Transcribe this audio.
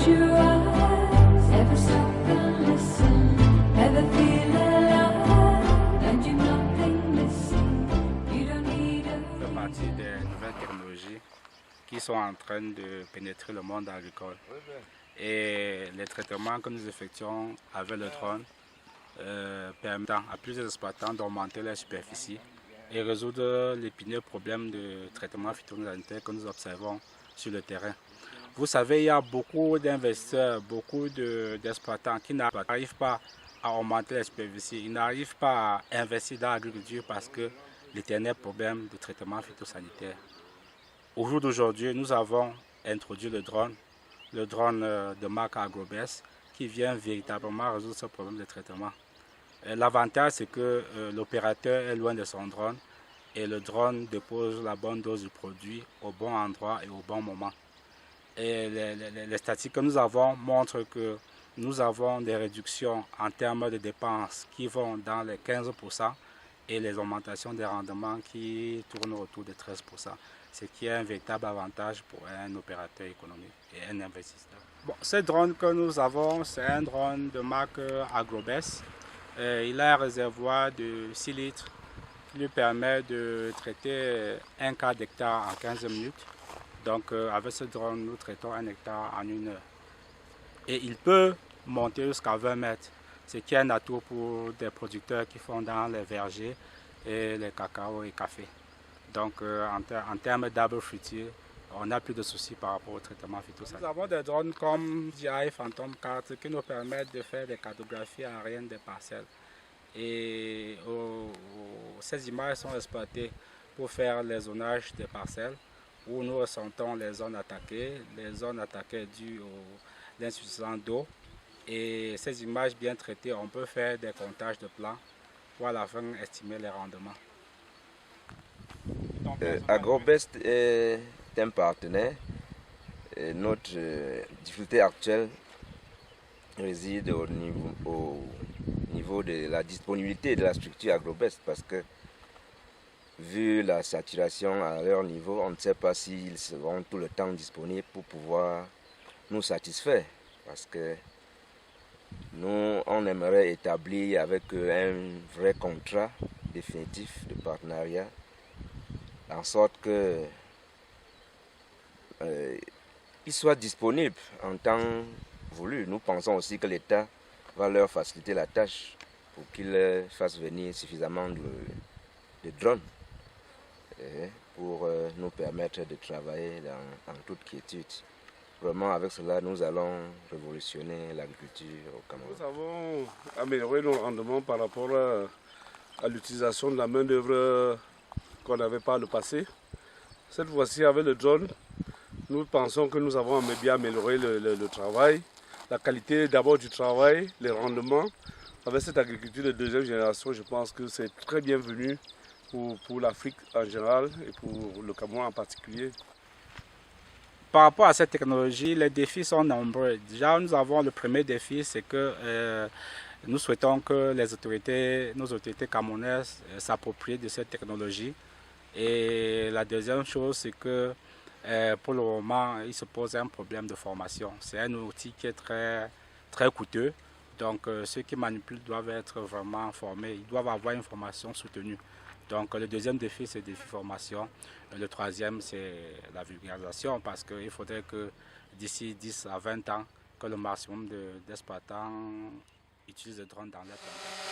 close your eyes, ever stop and listen, ever feel alive, and you're nothing missing, you don't need a... Ça fait partie des nouvelles technologies qui sont en train de pénétrer le monde agricole. Et les traitements que nous effectuons avec le drone permettent à plusieurs exploitants d'augmenter leur superficie et résoudre l'épineux problème de traitement phytosanitaire que nous observons sur le terrain. Vous savez, il y a beaucoup d'investisseurs, beaucoup d'exploitants qui n'arrivent pas à augmenter la superficie, ils n'arrivent pas à investir dans l'agriculture parce que l'éternel problème de traitement phytosanitaire. Au jour d'aujourd'hui, nous avons introduit le drone de marque Agrobest, qui vient véritablement résoudre ce problème de traitement. L'avantage, c'est que l'opérateur est loin de son drone et le drone dépose la bonne dose du produit au bon endroit et au bon moment. Et les statistiques que nous avons montrent que nous avons des réductions en termes de dépenses qui vont dans les 15% et les augmentations des rendements qui tournent autour de 13%. Ce qui est un véritable avantage pour un opérateur économique et un investisseur. Bon, ce drone que nous avons, c'est un drone de marque Agrobest. Il a un réservoir de 6 litres qui lui permet de traiter un quart d'hectare en 15 minutes. Donc avec ce drone, nous traitons un hectare en 1 heure. Et il peut monter jusqu'à 20 mètres, ce qui est un atout pour des producteurs qui font dans les vergers et les cacao et café. Donc en termes d'arbres fruitiers, on n'a plus de soucis par rapport au traitement phytosanitaire. Nous avons des drones comme DJI Phantom 4 qui nous permettent de faire des cartographies aériennes des parcelles. Et ces images sont exploitées pour faire les zonages des parcelles où nous ressentons les zones attaquées dues à l'insuffisance d'eau. Et ces images bien traitées, on peut faire des comptages de plants pour à la fin estimer les rendements. Agrobest est un partenaire. Et notre difficulté actuelle réside au niveau de la disponibilité de la structure Agrobest parce que vu la saturation à leur niveau, on ne sait pas s'ils seront tout le temps disponibles pour pouvoir nous satisfaire. Parce que nous, on aimerait établir avec eux un vrai contrat définitif de partenariat, en sorte que ils soient disponibles en temps voulu. Nous pensons aussi que l'État va leur faciliter la tâche pour qu'ils fassent venir suffisamment de drones pour nous permettre de travailler en toute quiétude. Vraiment, avec cela, nous allons révolutionner l'agriculture au Cameroun. Nous avons amélioré nos rendements par rapport à l'utilisation de la main-d'œuvre qu'on n'avait pas le passé. Cette fois-ci, avec le drone, nous pensons que nous avons bien amélioré le travail, la qualité d'abord du travail, les rendements. Avec cette agriculture de deuxième génération, je pense que c'est très bienvenu pour l'Afrique en général et pour le Cameroun en particulier. Par rapport à cette technologie, les défis sont nombreux. Déjà, nous avons le premier défi, c'est que nous souhaitons que nos autorités camerounaises s'approprient de cette technologie. Et la deuxième chose, c'est que pour le moment, il se pose un problème de formation. C'est un outil qui est très coûteux. Donc, ceux qui manipulent doivent être vraiment formés. Ils doivent avoir une formation soutenue. Donc, le deuxième défi, c'est le défi formation. Le troisième, c'est la vulgarisation, parce qu'il faudrait que d'ici 10 à 20 ans, que le maximum d'exploitants utilisent le drone dans leur plantation.